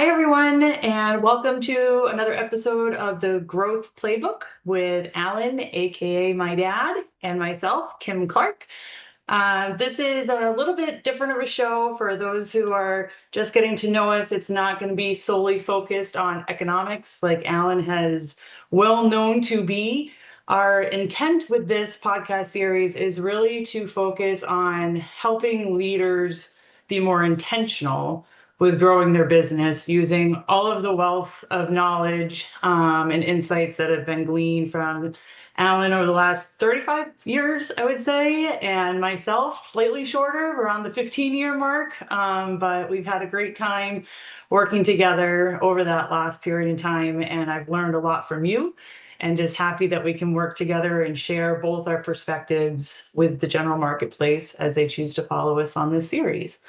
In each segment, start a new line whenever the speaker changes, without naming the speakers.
Hi, everyone, and welcome to another episode of the Growth Playbook with Alan, aka my dad, and myself, Kim Clark. This is a little bit different of a show for those who are just getting to know us. It's not going to be solely focused on economics like Alan has well known to be. Our intent with this podcast series is really to focus on helping leaders be more intentional with growing their business using all of the wealth of knowledge and insights that have been gleaned from Alan over the last 35 years, I would say, and myself slightly shorter, around the 15-year mark. But we've had a great time working together over that last period of time, and I've learned a lot from you. And just happy that we can work together and share both our perspectives with the general marketplace as they choose to follow us on this series.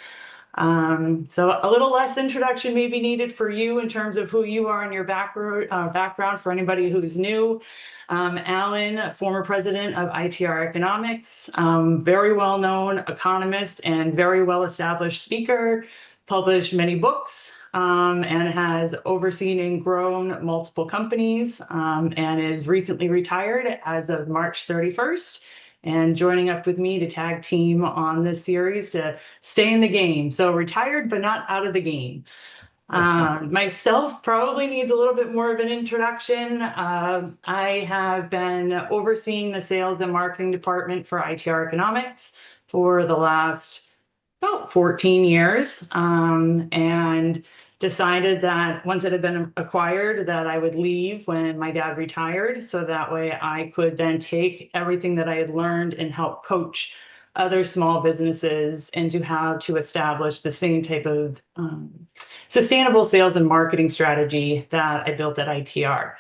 So a little less introduction may be needed for you in terms of who you are and your background for anybody who's new. Alan, former president of ITR Economics, very well-known economist and very well-established speaker, published many books, and has overseen and grown multiple companies, and is recently retired as of March 31st. And joining up with me to tag team on this series to stay in the game. So retired, but not out of the game. Myself probably needs a little bit more of an introduction. I have been overseeing the sales and marketing department for ITR Economics for the last about 14 years, and decided that once it had been acquired that I would leave when my dad retired, so that way I could then take everything that I had learned and help coach other small businesses into how to establish the same type of sustainable sales and marketing strategy that I built at ITR.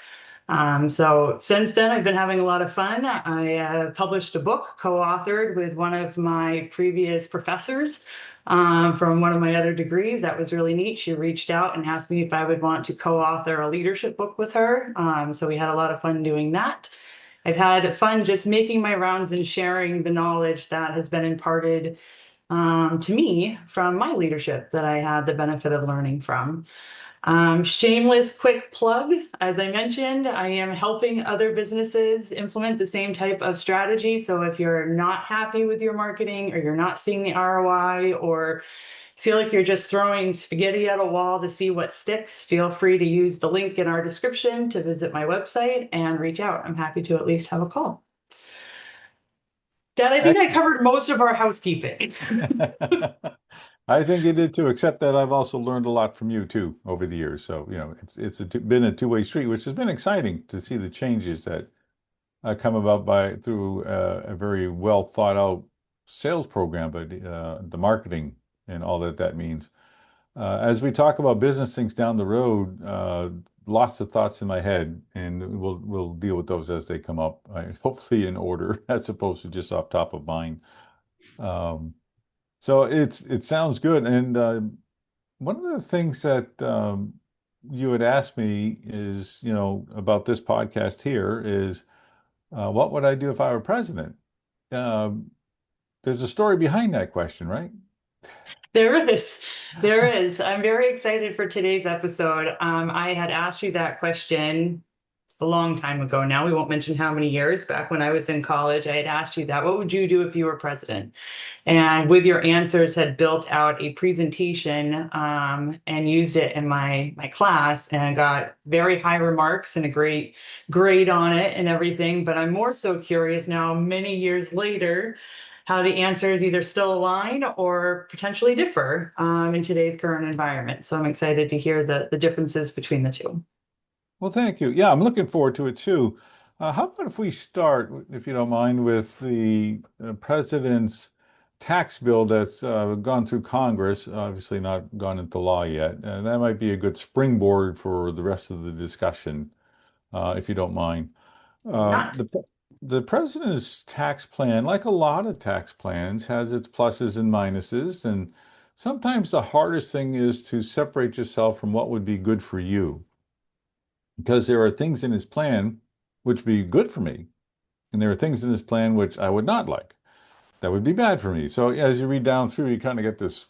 So since then, I've been having a lot of fun. I published a book co-authored with one of my previous professors from one of my other degrees. That was really neat. She reached out and asked me if I would want to co-author a leadership book with her. So we had a lot of fun doing that. I've had fun just making my rounds and sharing the knowledge that has been imparted to me from my leadership that I had the benefit of learning from. Shameless quick plug. As I mentioned, I am helping other businesses implement the same type of strategy. So if you're not happy with your marketing or you're not seeing the ROI or feel like you're just throwing spaghetti at a wall to see what sticks, feel free to use the link in our description to visit my website and reach out. I'm happy to at least have a call. Dad, I think I
Excellent.
covered most of our housekeeping.
I think you did too, except that I've also learned a lot from you too over the years. So, been a two-way street, which has been exciting to see the changes that come about by through a very well thought out sales program, but the marketing and all that that means. As we talk about business things down the road, lots of thoughts in my head, and we'll deal with those as they come up, hopefully in order, as opposed to just off top of mind. Um, So it sounds good. And one of the things that you had asked me is, about this podcast here is, what would I do if I were president? Um, there's a story behind that question, right?
There is. There is. I'm very excited for today's episode. I had asked you that question a long time ago now. We won't mention how many years. Back when I was in college, I had asked you that. What would you do if you were president? And with your answers, had built out a presentation and used it in my class and got very high remarks and a great grade on it and everything. But I'm more so curious now, many years later, how the answers either still align or potentially differ in today's current environment. So I'm excited to hear the differences between the two.
Well, thank you. Yeah, I'm looking forward to it too. How about if we start, if you don't mind, with the president's tax bill that's gone through Congress, obviously not gone into law yet. And that might be a good springboard for the rest of the discussion, if you don't mind. Uh,
Not.
the, the president's tax plan, like a lot of tax plans, has its pluses and minuses. And sometimes the hardest thing is to separate yourself from what would be good for you, because there are things in his plan which would be good for me, and there are things in his plan which I would not like. That would be bad for me. So as you read down through, you kind of get this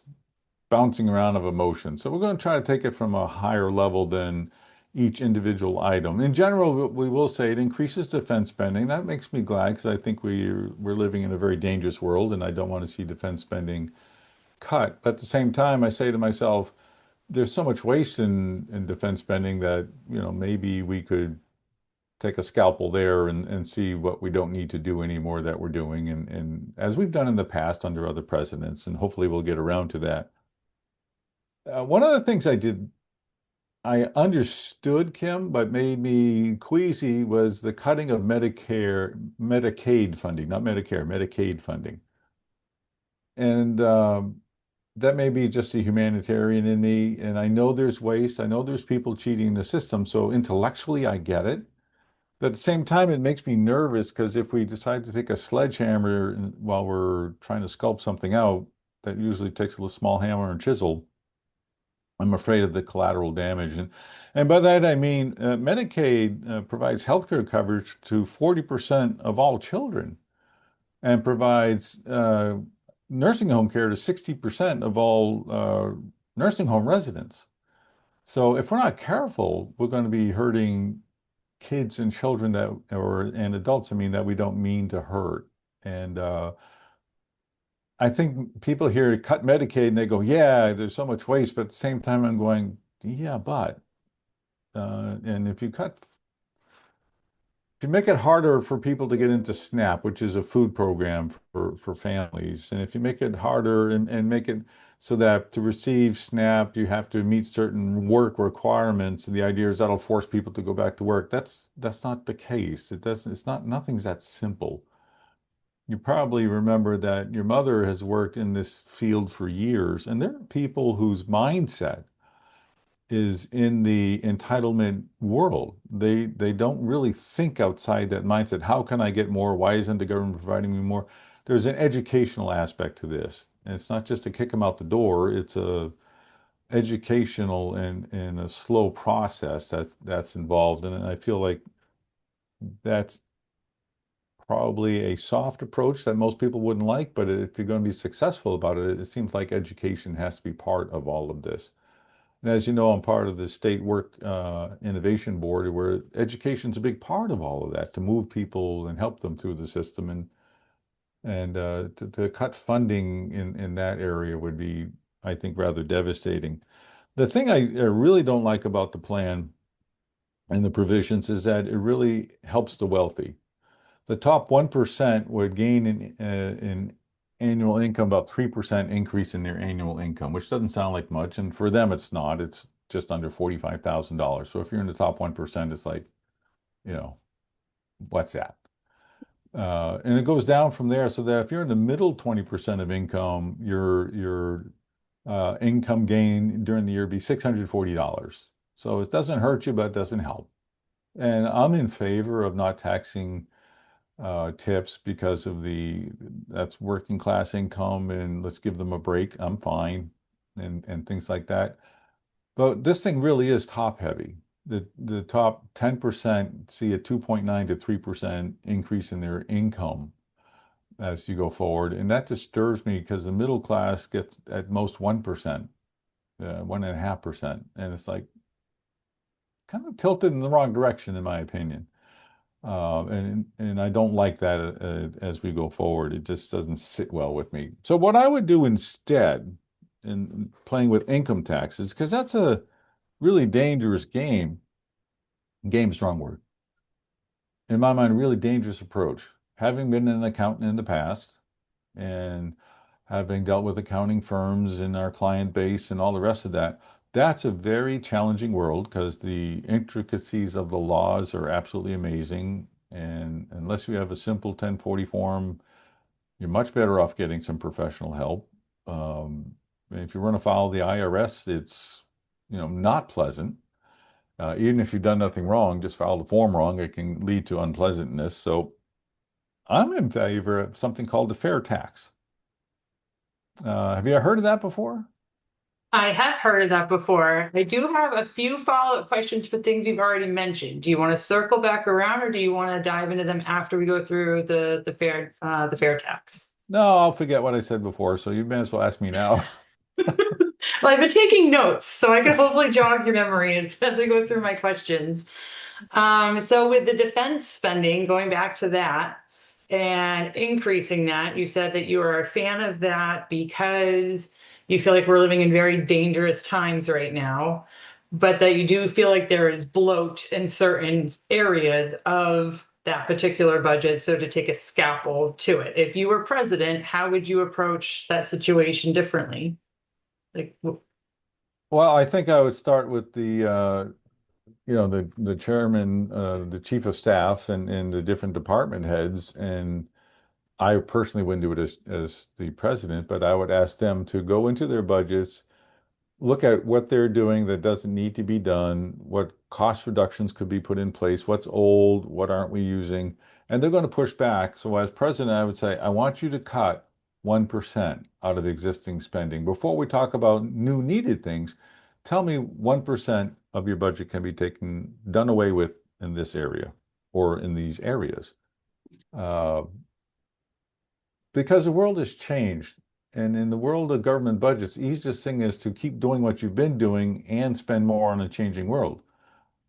bouncing around of emotion. So we're going to try to take it from a higher level than each individual item. In general, we will say it increases defense spending. That makes me glad because I think we're living in a very dangerous world, and I don't want to see defense spending cut. But at the same time, I say to myself, there's so much waste in defense spending that, maybe we could take a scalpel there and see what we don't need to do anymore that we're doing. And as we've done in the past under other presidents, and hopefully we'll get around to that. One of the things I understood, Kim, but made me queasy was the cutting of Medicaid funding, not Medicare, Medicaid funding. And that may be just a humanitarian in me. And I know there's waste. I know there's people cheating the system. So intellectually, I get it. But at the same time, it makes me nervous because if we decide to take a sledgehammer while we're trying to sculpt something out, that usually takes a small hammer and chisel. I'm afraid of the collateral damage. And by that, I mean Medicaid provides healthcare coverage to 40% of all children and provides nursing home care to 60% of all nursing home residents. So if we're not careful, we're going to be hurting kids and children and adults, I mean, that we don't mean to hurt. And I think people hear cut Medicaid and they go, yeah, there's so much waste. But at the same time, I'm going, yeah, but, and if you make it harder for people to get into SNAP, which is a food program for families, and if you make it harder and make it so that to receive SNAP, you have to meet certain work requirements, and the idea is that'll force people to go back to work. That's not the case. It doesn't, it's not, nothing's that simple. You probably remember that your mother has worked in this field for years, and there are people whose mindset is in the entitlement world. They don't really think outside that mindset. How can I get more? Why isn't the government providing me more? There's an educational aspect to this. And it's not just to kick them out the door, it's a educational and a slow process that's involved. And I feel like that's probably a soft approach that most people wouldn't like, but if you're going to be successful about it, it seems like education has to be part of all of this. And as you know, I'm part of the State Work Innovation Board, where education's a big part of all of that to move people and help them through the system. And to cut funding in that area would be, I think, rather devastating. The thing I really don't like about the plan and the provisions is that it really helps the wealthy. The top 1% would gain in annual income about 3% increase in their annual income, which doesn't sound like much. And for them, it's not. It's just under $45,000. So if you're in the top 1%, it's like, you know, what's that? And it goes down from there so that if you're in the middle 20% of income, your income gain during the year would be $640. So it doesn't hurt you, but it doesn't help. And I'm in favor of not taxing tips because of that's working class income and let's give them a break. I'm fine and things like that. But this thing really is top heavy. The top 10% see a 2.9 to 3% increase in their income as you go forward. And that disturbs me because the middle class gets at most 1%, 1.5%. And it's like kind of tilted in the wrong direction, in my opinion. And I don't like that as we go forward. It just doesn't sit well with me. So what I would do instead in playing with income taxes, because that's a really dangerous game. Game's the wrong word. In my mind, a really dangerous approach. Having been an accountant in the past and having dealt with accounting firms in our client base and all the rest of that, that's a very challenging world because the intricacies of the laws are absolutely amazing. And unless you have a simple 1040 form, you're much better off getting some professional help. If you run afoul of the IRS, it's not pleasant. Even if you've done nothing wrong, just filed the form wrong, it can lead to unpleasantness. So I'm in favor of something called the fair tax. Have you heard of that before?
I have heard of that before. I do have a few follow-up questions for things you've already mentioned. Do you want to circle back around, or do you want to dive into them after we go through the fair tax?
No, I'll forget what I said before, so you may as well ask me now.
Well, I've been taking notes, so I can hopefully jog your memory as I go through my questions. So with the defense spending, going back to that and increasing that, you said that you are a fan of that because you feel like we're living in very dangerous times right now, but that you do feel like there is bloat in certain areas of that particular budget. So to take a scalpel to it, if you were president, how would you approach that situation differently? Like,
Well, I think I would start with the chairman, the chief of staff, and the different department heads. And I personally wouldn't do it as the president, but I would ask them to go into their budgets, look at what they're doing that doesn't need to be done, what cost reductions could be put in place, what's old, what aren't we using, and they're going to push back. So as president, I would say, I want you to cut 1% out of existing spending. Before we talk about new needed things, tell me 1% of your budget can be done away with in this area or in these areas. Uh, because the world has changed. And in the world of government budgets, the easiest thing is to keep doing what you've been doing and spend more on a changing world.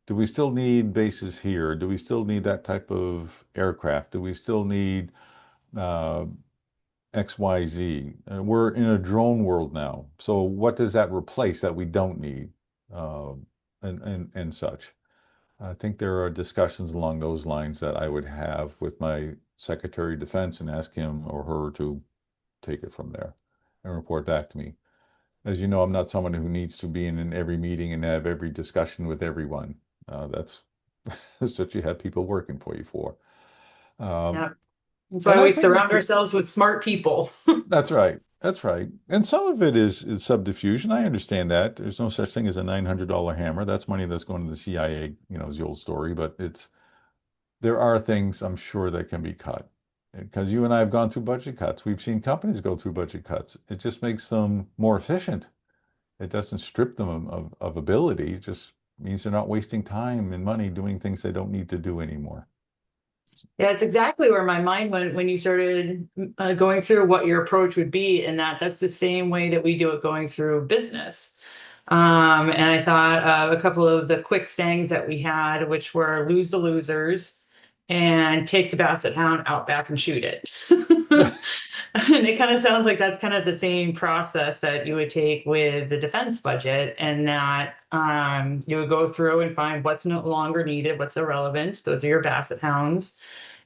Do we still need bases here? Do we still need that type of aircraft? Do we still need uh, XYZ? We're in a drone world now. So what does that replace that we don't need? Uh, and such. I think there are discussions along those lines that I would have with my Secretary of Defense and ask him or her to take it from there and report back to me. As you know, I'm not someone who needs to be in every meeting and have every discussion with everyone. That's that's what you have people working for you for. Um,
yeah, that's
and
why
I
we
think
surround ourselves with smart people.
that's right. That's right. And some of it is subdiffusion. I understand that. There's no such thing as a $900 hammer. That's money that's going to the CIA, is the old story. But there are things I'm sure that can be cut. Because you and I have gone through budget cuts. We've seen companies go through budget cuts. It just makes them more efficient. It doesn't strip them of ability. It just means they're not wasting time and money doing things they don't need to do anymore.
Yeah, it's exactly where my mind went when you started going through what your approach would be, and that's the same way that we do it going through business. And I thought of a couple of the quick sayings that we had, which were lose the losers and take the basset hound out back and shoot it. And it kind of sounds like that's kind of the same process that you would take with the defense budget, and that you would go through and find what's no longer needed, what's irrelevant. Those are your basset hounds.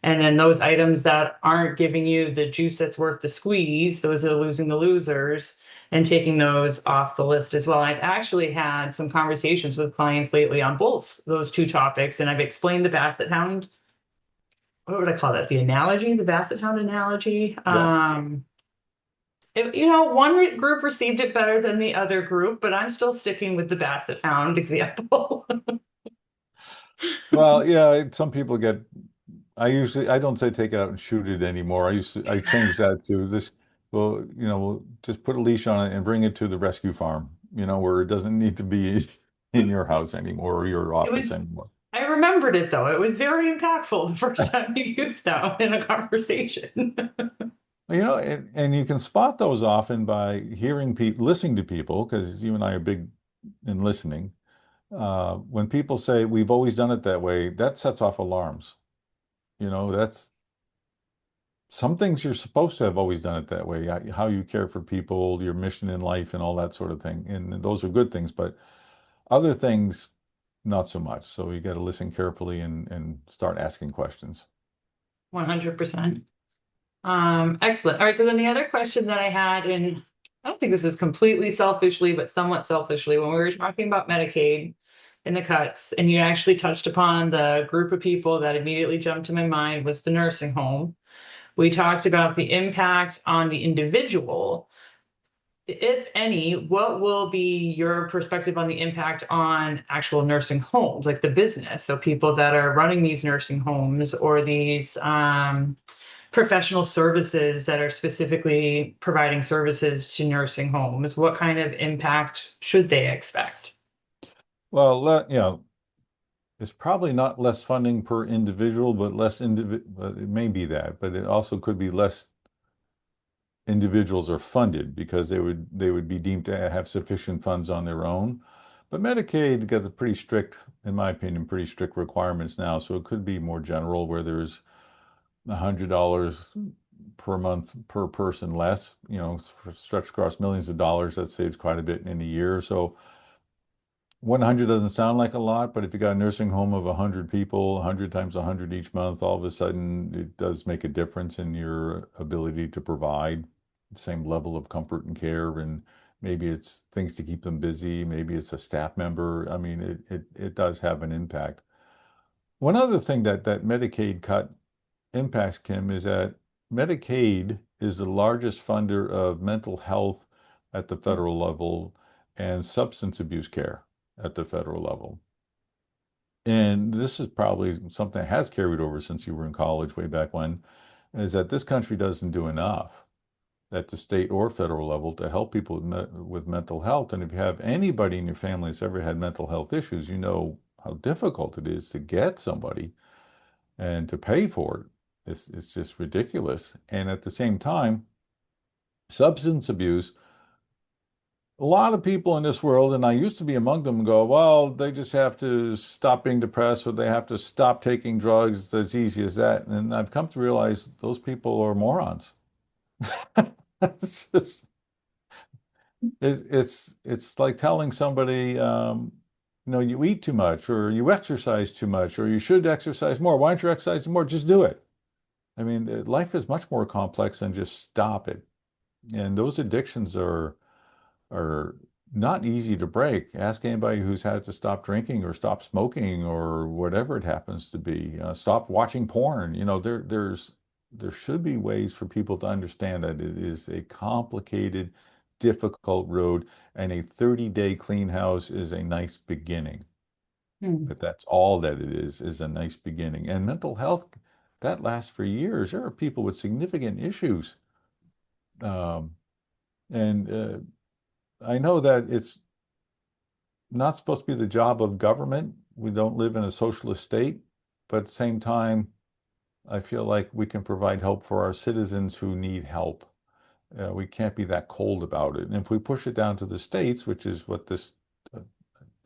And then those items that aren't giving you the juice that's worth the squeeze, those are losing the losers and taking those off the list as well. I've actually had some conversations with clients lately on both those two topics, and I've explained the basset hound. What would I call that? The analogy, the basset hound analogy.
Yeah.
One group received it better than the other group, but I'm still sticking with the basset hound example.
Well, yeah, some people I don't say take it out and shoot it anymore. I changed that to this, well, we'll just put a leash on it and bring it to the rescue farm, where it doesn't need to be in your house anymore or your
It
office
was,
anymore.
I remembered it though. It was very impactful the first time you used that in a conversation.
And you can spot those often by hearing people, listening to people, because you and I are big in listening. When people say, we've always done it that way, that sets off alarms. That's some things you're supposed to have always done it that way. How you care for people, your mission in life, and all that sort of thing. And those are good things, but other things, not so much. So you got to listen carefully and start asking questions.
100%. Excellent. All right. So then the other question that I had, and I don't think this is completely selfishly, but somewhat selfishly, when we were talking about Medicaid and the cuts, and you actually touched upon the group of people that immediately jumped to my mind was the nursing home. We talked about the impact on the individual. If any, what will be your perspective on the impact on actual nursing homes, like the business? So people that are running these nursing homes or these professional services that are specifically providing services to nursing homes, what kind of impact should they expect?
Well, it's probably not less funding per individual, but less it may be that, but it also could be less individuals are funded because they would be deemed to have sufficient funds on their own. But Medicaid got a pretty strict, in my opinion, pretty strict requirements now. So it could be more general where there's $100 per month per person less, stretched across millions of dollars. That saves quite a bit in a year. So 100 doesn't sound like a lot, but if you got a nursing home of 100 people, 100 times 100 each month, all of a sudden it does make a difference in your ability to provide the same level of comfort and care. And maybe it's things to keep them busy. Maybe it's a staff member. I mean, it does have an impact. One other thing that Medicaid cut impacts, Kim, is that Medicaid is the largest funder of mental health at the federal level and substance abuse care at the federal level. And this is probably something that has carried over since you were in college way back when, is that this country doesn't do enough at the state or federal level to help people with mental health. And if you have anybody in your family that's ever had mental health issues, you know how difficult it is to get somebody and to pay for it. It's just ridiculous. And at the same time, substance abuse, a lot of people in this world, and I used to be among them, go, well, they just have to stop being depressed or they have to stop taking drugs. It's as easy as that. And I've come to realize those people are morons. It's just, it's like telling somebody, you eat too much or you exercise too much or you should exercise more. Why aren't you exercising more? Just do it. I mean, life is much more complex than just stop it. And those addictions are not easy to break. Ask anybody who's had to stop drinking or stop smoking or whatever it happens to be. Stop watching porn. There should be ways for people to understand that it is a complicated, difficult road, and a 30-day clean house is a nice beginning.
Hmm.
But that's all that it is a nice beginning. And mental health, that lasts for years. There are people with significant issues. Um, and I know that it's not supposed to be the job of government. We don't live in a socialist state, but at the same time, I feel like we can provide help for our citizens who need help. We can't be that cold about it. And if we push it down to the states, which is what this uh,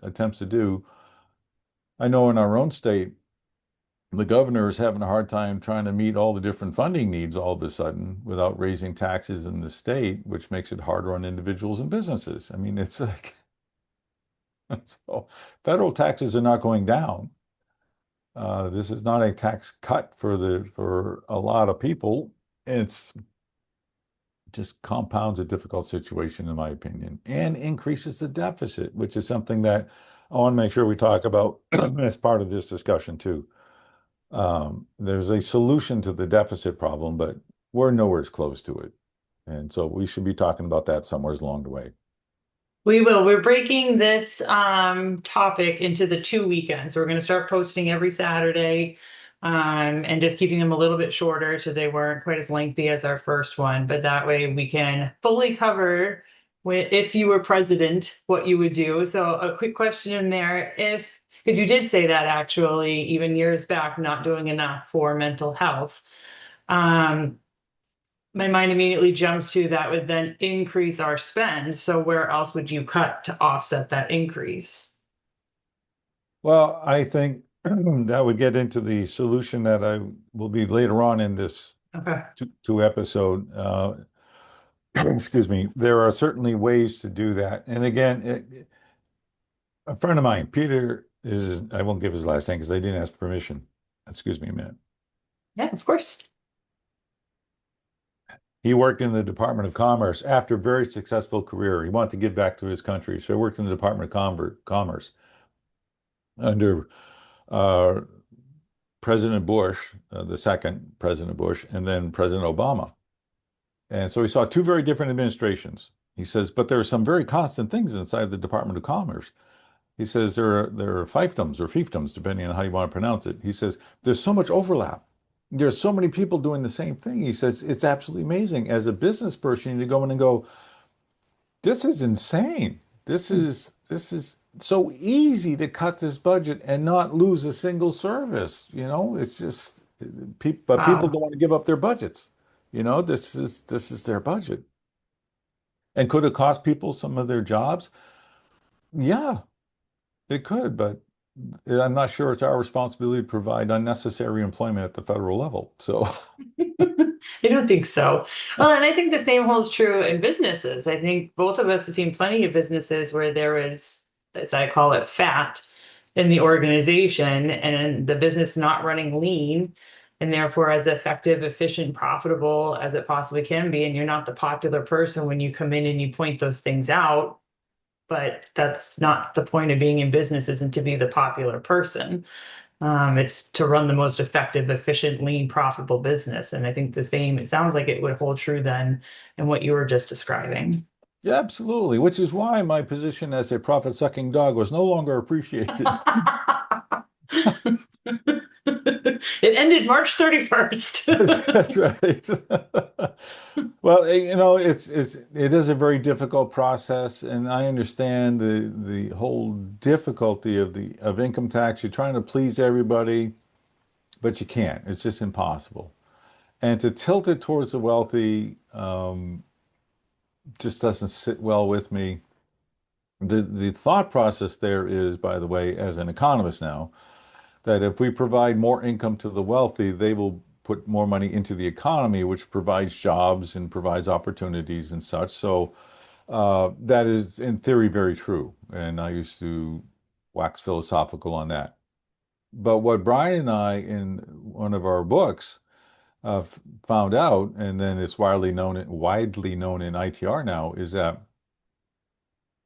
attempts to do, I know in our own state, the governor is having a hard time trying to meet all the different funding needs all of a sudden without raising taxes in the state, which makes it harder on individuals and businesses. I mean, it's like, so federal taxes are not going down. This is not a tax cut for a lot of people. It's just compounds a difficult situation, in my opinion, and increases the deficit, which is something that I want to make sure we talk about as part of this discussion too. There's a solution to the deficit problem, but we're nowhere close to it. And so we should be talking about that somewhere along the way.
We will. We're breaking this topic into the 2 weekends. We're going to start posting every Saturday and just keeping them a little bit shorter so they weren't quite as lengthy as our first one. But that way we can fully cover if you were president, what you would do. So a quick question in there, because you did say that actually, even years back, not doing enough for mental health. Um, my mind immediately jumps to that would then increase our spend. So where else would you cut to offset that increase?
Well, I think that would get into the solution that I will be later on in this
Okay.
two episode. Excuse me. There are certainly ways to do that. And again, a friend of mine, Peter, I won't give his last name because I didn't ask permission. Excuse me a minute.
Yeah, of course.
He worked in the Department of Commerce after a very successful career. He wanted to give back to his country. So he worked in the Department of Commerce under uh, President Bush, the second President Bush, and then President Obama. And so he saw two very different administrations. He says, but there are some very constant things inside the Department of Commerce. He says there are fiefdoms or fiefdoms, depending on how you want to pronounce it. He says there's so much overlap. There's so many people doing the same thing. He says it's absolutely amazing. As a business person, you go in and go, this is insane. This is so easy to cut this budget and not lose a single service. It's just people, but people
Wow.
don't want to give up their budgets. This is their budget. And could it cost people some of their jobs? Yeah, it could, but I'm not sure it's our responsibility to provide unnecessary employment at the federal level. So,
I don't think so. Well, and I think the same holds true in businesses. I think both of us have seen plenty of businesses where there is, as I call it, fat in the organization and the business not running lean and therefore as effective, efficient, profitable as it possibly can be. And you're not the popular person when you come in and you point those things out. But that's not the point of being in business, isn't to be the popular person. It's to run the most effective, efficient, lean, profitable business. And I think the same, it sounds like it would hold true then in what you were just describing.
yeah, absolutely, which is why my position as a profit-sucking dog was no longer appreciated.
It ended March 31st.
That's right. Well, it is a very difficult process, and I understand the whole difficulty of income tax. You're trying to please everybody, but you can't. It's just impossible. And to tilt it towards the wealthy just doesn't sit well with me. The thought process there is, by the way, as an economist now, that if we provide more income to the wealthy, they will put more money into the economy, which provides jobs and provides opportunities and such. So that is, in theory, very true. And I used to wax philosophical on that. But what Brian and I, in one of our books, uh, found out, and then it's widely known in ITR now, is that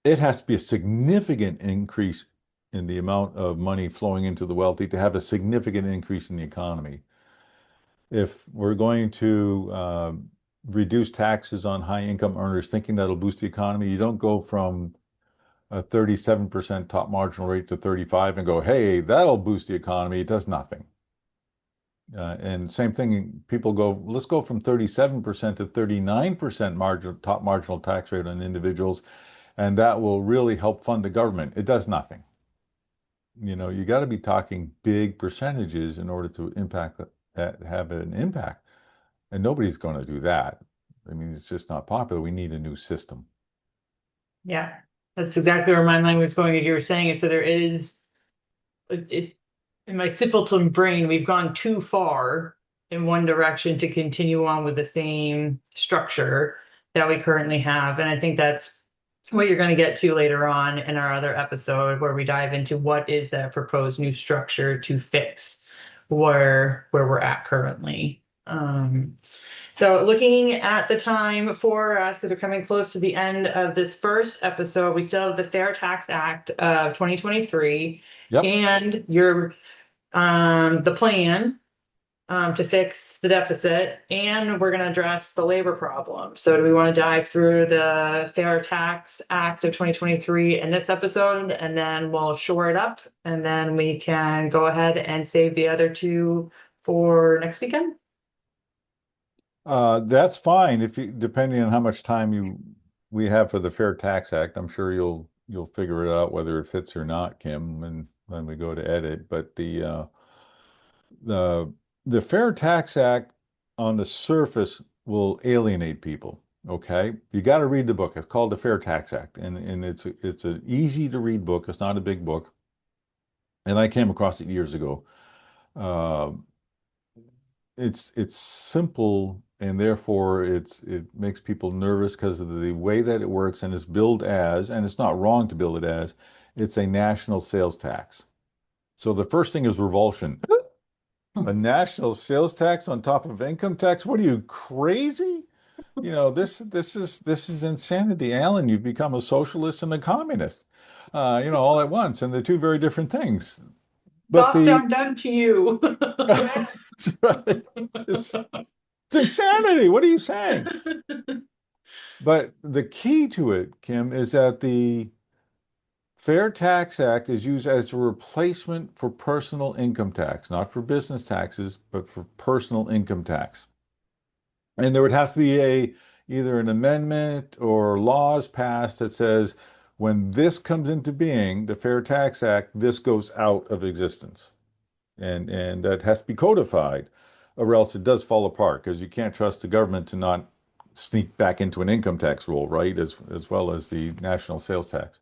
it has to be a significant increase in the amount of money flowing into the wealthy to have a significant increase in the economy. If we're going to reduce taxes on high income earners, thinking that'll boost the economy, you don't go from a 37% top marginal rate to 35 and go, hey, that'll boost the economy. It does nothing. And same thing, people go, let's go from 37% to 39% top marginal tax rate on individuals, and that will really help fund the government. It does nothing. You got to be talking big percentages in order to have an impact. And nobody's going to do that. I mean, it's just not popular. We need a new system.
Yeah, that's exactly where my mind was going as you were saying it. So there is, it, in my simpleton brain, we've gone too far in one direction to continue on with the same structure that we currently have. And I think that's what you're going to get to later on in our other episode, where we dive into what is that proposed new structure to fix where we're at currently. So looking at the time for us, because we're coming close to the end of this first episode, we still have the Fair Tax Act of 2023
Yep.
and the plan to fix the deficit, and we're going to address the labor problem. So do we want to dive through the Fair Tax Act of 2023 in this episode, and then we'll shore it up, and then we can go ahead and save the other two for next weekend?
That's fine depending on how much time we have for the Fair Tax Act. I'm sure you'll figure it out whether it fits or not, Kim, when we go to edit. But the the Fair Tax Act on the surface will alienate people. Okay, you got to read the book. It's called the Fair Tax Act, and it's an easy to read book. It's not a big book, and I came across it years ago. Uh, it's simple, and therefore it makes people nervous because of the way that it works, and it's billed as, and it's not wrong to bill it as, it's a national sales tax. So the first thing is revulsion. A national sales tax on top of income tax? What are you, crazy? This is insanity, Alan. You've become a socialist and a communist, all at once, and they're two very different things. But
Thoughts
the
down done to you.
That's right. It's insanity. What are you saying? But the key to it, Kim, is that the Fair Tax Act is used as a replacement for personal income tax, not for business taxes, but for personal income tax. And there would have to be either an amendment or laws passed that says when this comes into being, the Fair Tax Act, this goes out of existence. And that has to be codified. or else it does fall apart because you can't trust the government to not sneak back into an income tax rule, right? As well as the national sales tax.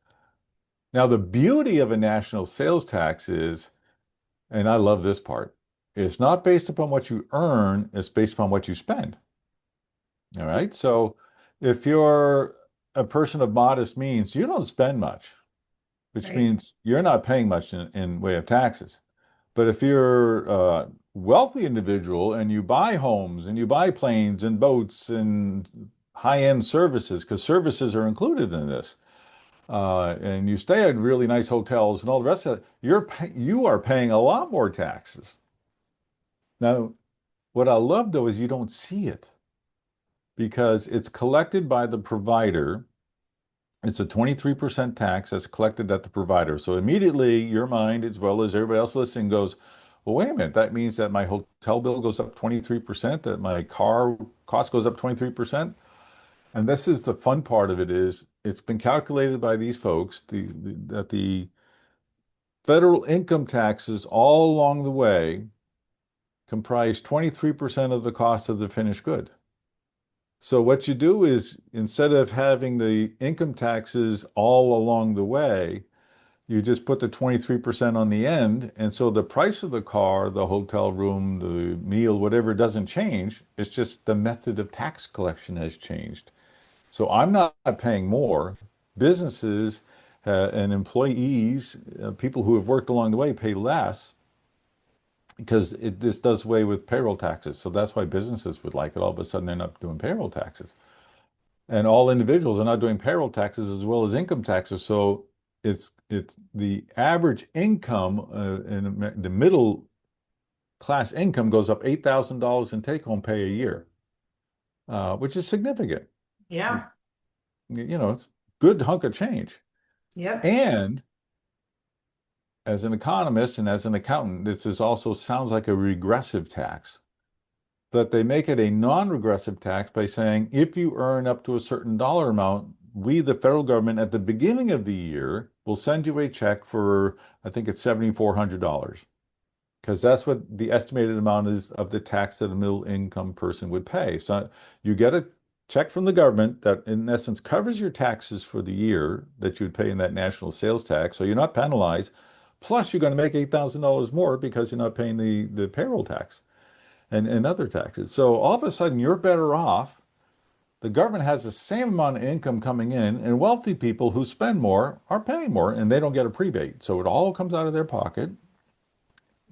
Now, the beauty of a national sales tax is, and I love this part, it's not based upon what you earn, it's based upon what you spend. All right. So if you're a person of modest means, you don't spend much, which
Right.
means you're not paying much in way of taxes. But if you're a wealthy individual and you buy homes and you buy planes and boats and high-end services, because services are included in this, and you stay at really nice hotels and all the rest of it, you are paying a lot more taxes. Now, what I love though is you don't see it because it's collected by the provider. It's a 23% tax that's collected at the provider. So immediately your mind, as well as everybody else listening, goes, well, wait a minute. That means that my hotel bill goes up 23%, that my car cost goes up 23%. And this is the fun part of it is it's been calculated by these folks that the federal income taxes all along the way comprise 23% of the cost of the finished good. So what you do is instead of having the income taxes all along the way, you just put the 23% on the end. And so the price of the car, the hotel room, the meal, whatever doesn't change. It's just the method of tax collection has changed. So I'm not paying more. Businesses and employees, people who have worked along the way, pay less because this does away with payroll taxes. So that's why businesses would like it. All of a sudden, they're not doing payroll taxes. And all individuals are not doing payroll taxes as well as income taxes. So it's the average income in the middle class income goes up $8,000 in take home pay a year, which is significant.
Yeah.
It's a good hunk of change.
Yep.
And as an economist and as an accountant, this is also sounds like a regressive tax. But they make it a non-regressive tax by saying if you earn up to a certain dollar amount, we, the federal government, at the beginning of the year, will send you a check for, I think it's $7,400, because that's what the estimated amount is of the tax that a middle income person would pay. So you get a check from the government that, in essence, covers your taxes for the year that you'd pay in that national sales tax. So you're not penalized. Plus, you're going to make $8,000 more because you're not paying the payroll tax and other taxes. So all of a sudden, you're better off. The government has the same amount of income coming in, and wealthy people who spend more are paying more, and they don't get a rebate. So it all comes out of their pocket.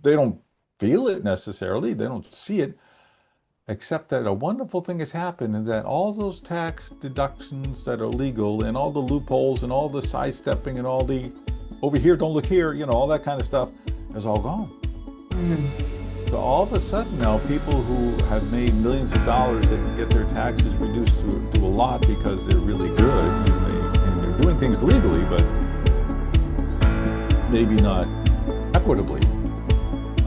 They don't feel it necessarily, they don't see it, except that a wonderful thing has happened and that all those tax deductions that are legal and all the loopholes and all the sidestepping and all the over here, don't look here, all that kind of stuff is all gone.
Mm.
So all of a sudden now, people who have made millions of dollars, they can get their taxes reduced to a lot because they're really good and they're doing things legally, but maybe not equitably.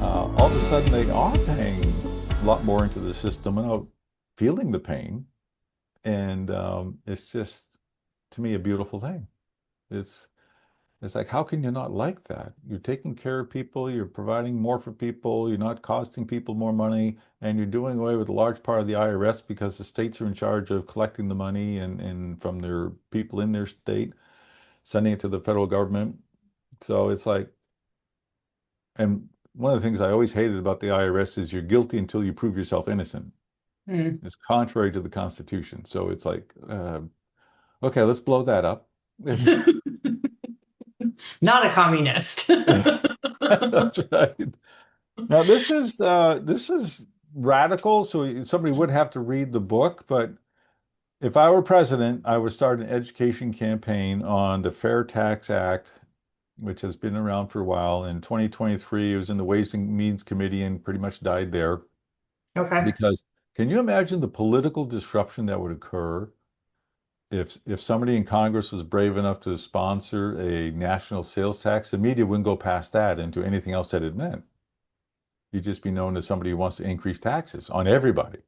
All of a sudden, they are paying a lot more into the system without feeling the pain, and it's just, to me, a beautiful thing. It's It's like, how can you not like that? You're taking care of people, you're providing more for people, you're not costing people more money, and you're doing away with a large part of the IRS because the states are in charge of collecting the money and from their people in their state, sending it to the federal government. So it's like, and one of the things I always hated about the IRS is you're guilty until you prove yourself innocent.
Mm.
It's contrary to the Constitution. So it's like, okay, let's blow that up.
Not a communist.
That's right. Now this is radical, so somebody would have to read the book, but if I were president, I would start an education campaign on the Fair Tax Act, which has been around for a while. In 2023, it was in the Ways and Means Committee and pretty much died there.
Okay.
Because can you imagine the political disruption that would occur if somebody in Congress was brave enough to sponsor a national sales tax? The media wouldn't go past that into anything else that it meant. You'd just be known as somebody who wants to increase taxes on everybody.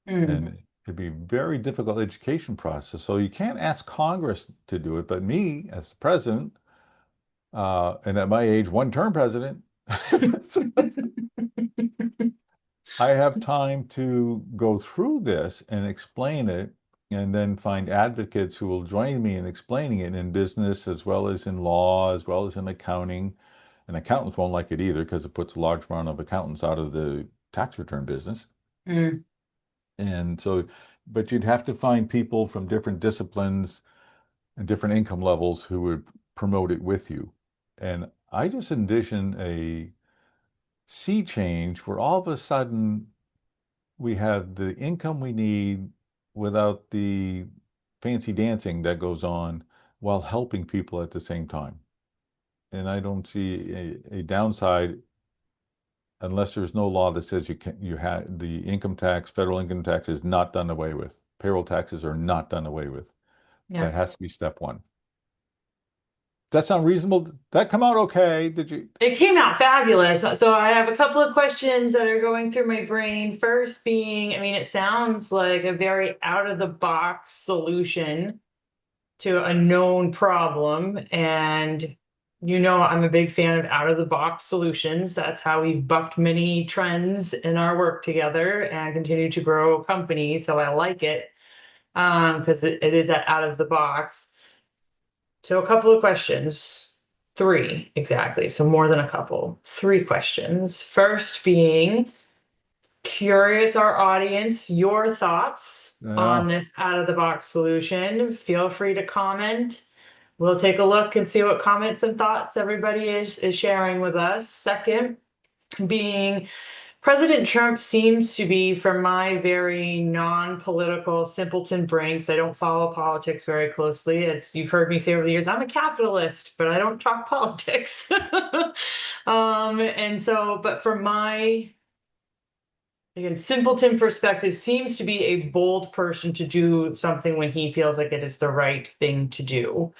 Mm.
And it'd be a very difficult education process. So you can't ask Congress to do it, but me as president, and at my age, one-term president, I have time to go through this and explain it, and then find advocates who will join me in explaining it in business as well as in law, as well as in accounting. And accountants won't like it either because it puts a large amount of accountants out of the tax return business.
Mm,
And so, but you'd have to find people from different disciplines and different income levels who would promote it with you. And I just envision a sea change where all of a sudden we have the income we need without the fancy dancing that goes on while helping people at the same time. And I don't see a downside unless there's no law that says you have the income tax, federal income tax is not done away with. Payroll taxes are not done away with.
yeah.
That has to be step one. Does that sound reasonable? Did that come out okay? Did you?
It came out fabulous. So I have a couple of questions that are going through my brain. First being, I mean, it sounds like a very out of the box solution to a known problem. And I'm a big fan of out of the box solutions. That's how we've bucked many trends in our work together and continue to grow companies. So I like it because it is that out of the box. So a couple of questions. Three, exactly. So more than a couple. Three questions. First being, curious our audience, your thoughts on
Yeah.
this out of the box solution. Feel free to comment. We'll take a look and see what comments and thoughts everybody is sharing with us. Second being, President Trump seems to be, from my very non-political simpleton brain, because I don't follow politics very closely. As you've heard me say over the years, I'm a capitalist, but I don't talk politics. And so, but from my, again, simpleton perspective, seems to be a bold person to do something when he feels like it is the right thing to do.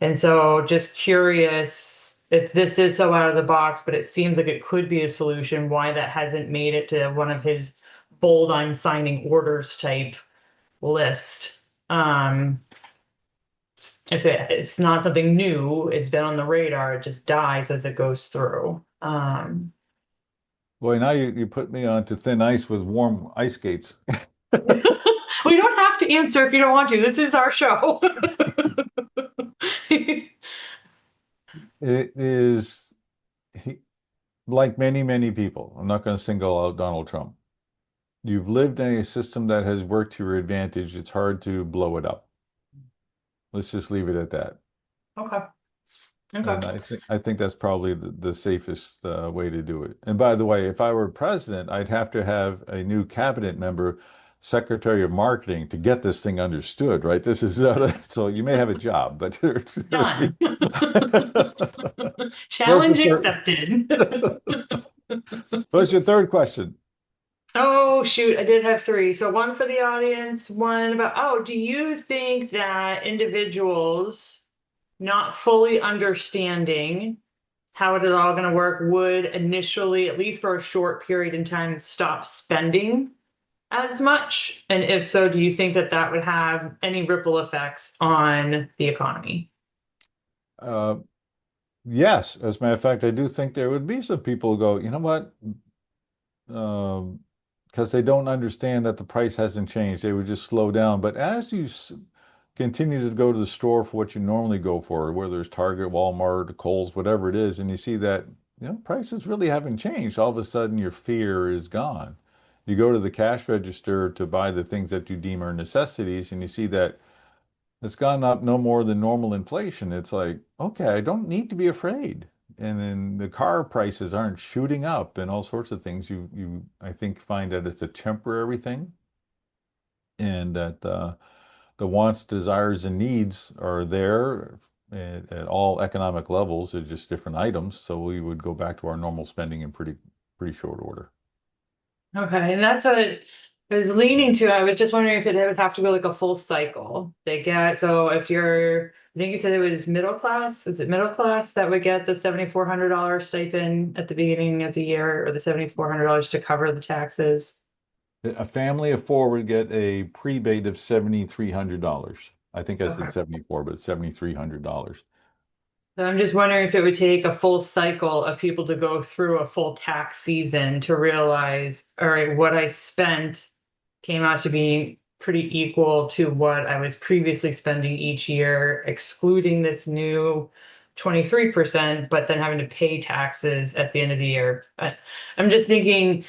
And so just curious if this is so out of the box, but it seems like it could be a solution, why that hasn't made it to one of his bold I'm signing orders type list. If it's not something new, it's been on the radar, it just dies as it goes through.
Boy, now you put me onto thin ice with warm ice skates.
We don't have to answer if you don't want to. This is our show.
It is he, like many, many people. I'm not going to single out Donald Trump. You've lived in a system that has worked to your advantage. It's hard to blow it up. Let's just leave it at that.
Okay.
And
Okay.
I think that's probably the safest way to do it. And by the way, if I were president, I'd have to have a new cabinet member, Secretary of Marketing, to get this thing understood, right? This is not so you may have a job, but
Done.
what's the
Challenge
third?
accepted.
What's your third question?
Oh, shoot, I did have three. So one for the audience, one about, do you think that individuals not fully understanding how it is all going to work would initially, at least for a short period in time, stop spending as much? And if so, do you think that that would have any ripple effects on the economy?
Uh, yes, as a matter of fact, I do think there would be some people who go, you know what? Because they don't understand that the price hasn't changed. They would just slow down. But as you continue to go to the store for what you normally go for, whether it's Target, Walmart, Kohl's, whatever it is, and you see that, prices really haven't changed, all of a sudden your fear is gone. You go to the cash register to buy the things that you deem are necessities, and you see that it's gone up no more than normal inflation. It's like, okay, I don't need to be afraid. And then the car prices aren't shooting up and all sorts of things. You I think find that it's a temporary thing, and that the wants, desires, and needs are there at all economic levels. They're just different items. So we would go back to our normal spending in pretty short order.
Okay, and that's what I was leaning to. I was just wondering if it would have to go like a full cycle. They get, so if you're, I think you said it was middle class. Is it middle class that would get the $7,400 stipend at the beginning of the year, or the $7,400 to cover the taxes?
A family of four would get a prebate of $7,300. I think I said
Okay.
74, but $7,300.
So I'm just wondering if it would take a full cycle of people to go through a full tax season to realize, all right, what I spent came out to be pretty equal to what I was previously spending each year, excluding this new 23%, but then having to pay taxes at the end of the year. I'm just thinking,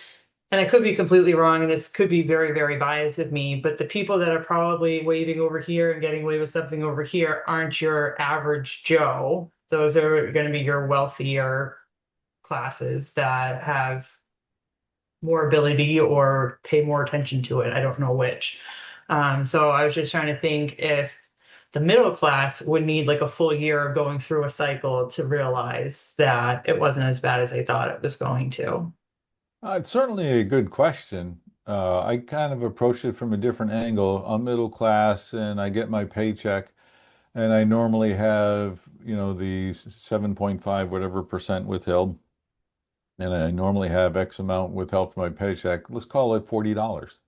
and I could be completely wrong, and this could be very, very biased of me, but the people that are probably waving over here and getting away with something over here aren't your average Joe. Those are going to be your wealthier classes that have more ability or pay more attention to it. I don't know which. So I was just trying to think if the middle class would need like a full year of going through a cycle to realize that it wasn't as bad as I thought it was going to.
It's certainly a good question. I kind of approached it from a different angle. I'm middle class and I get my paycheck and I normally have, the 7.5 whatever percent withheld. And I normally have X amount withheld from my paycheck. Let's call it $40.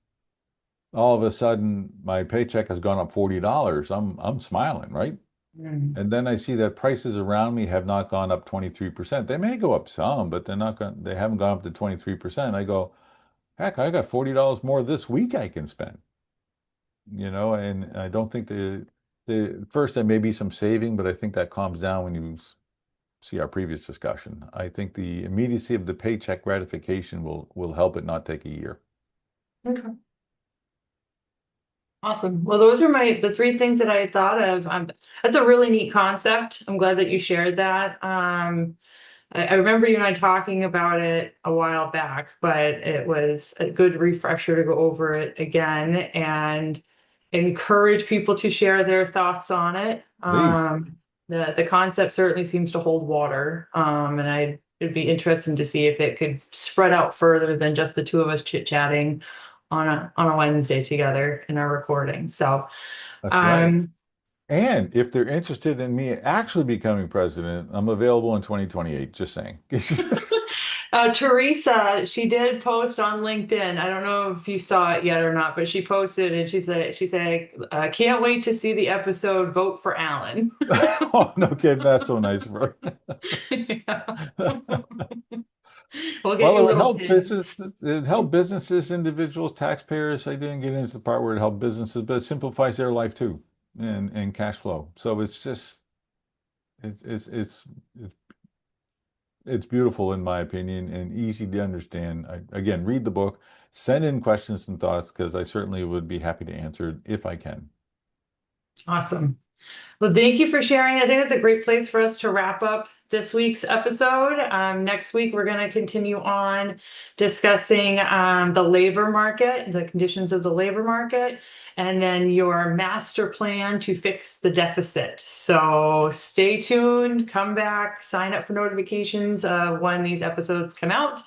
All of a sudden, my paycheck has gone up $40. I'm smiling, right?
Mm.
And then I see that prices around me have not gone up 23%. They may go up some, but they haven't gone up to 23%. I go, heck, I got $40 more this week I can spend, and I don't think the first there may be some saving, but I think that calms down when you see our previous discussion. I think the immediacy of the paycheck gratification will help it not take a year.
Okay. Awesome. Well, those are the three things that I had thought of. That's a really neat concept. I'm glad that you shared that. I remember you and I talking about it a while back, but it was a good refresher to go over it again and encourage people to share their thoughts on it.
Please.
The concept certainly seems to hold water, and it'd be interesting to see if it could spread out further than just the two of us chit-chatting on a Wednesday together in our recording. So,
That's right.
um,
And if they're interested in me actually becoming president, I'm available in 2028, just saying.
Teresa, she did post on LinkedIn. I don't know if you saw it yet or not, but she posted and she said, can't wait to see the episode. Vote for Alan.
Oh, no kidding. That's so nice of her.
Yeah. We'll get
Well,
you
it would
little
help
pins.
businesses, it help businesses, individuals, taxpayers. I didn't get into the part where it helped businesses, but it simplifies their life too, and cash flow. So it's just it's it's it's it's beautiful in my opinion and easy to understand. Again, read the book, send in questions and thoughts because I certainly would be happy to answer it if I can.
Awesome. Well, thank you for sharing. I think that's a great place for us to wrap up this week's episode. Next week, we're going to continue on discussing the labor market, the conditions of the labor market, and then your master plan to fix the deficit. So stay tuned, come back, sign up for notifications when these episodes come out.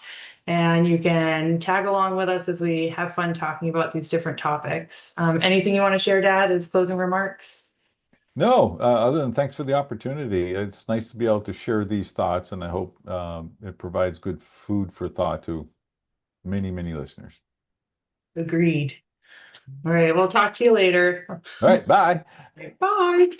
And you can tag along with us as we have fun talking about these different topics. Anything you want to share, Dad, as closing remarks?
No, other than thanks for the opportunity. It's nice to be able to share these thoughts, and I hope it provides good food for thought to many, many listeners.
Agreed. All right, we'll talk to you later.
All right, bye.
Bye.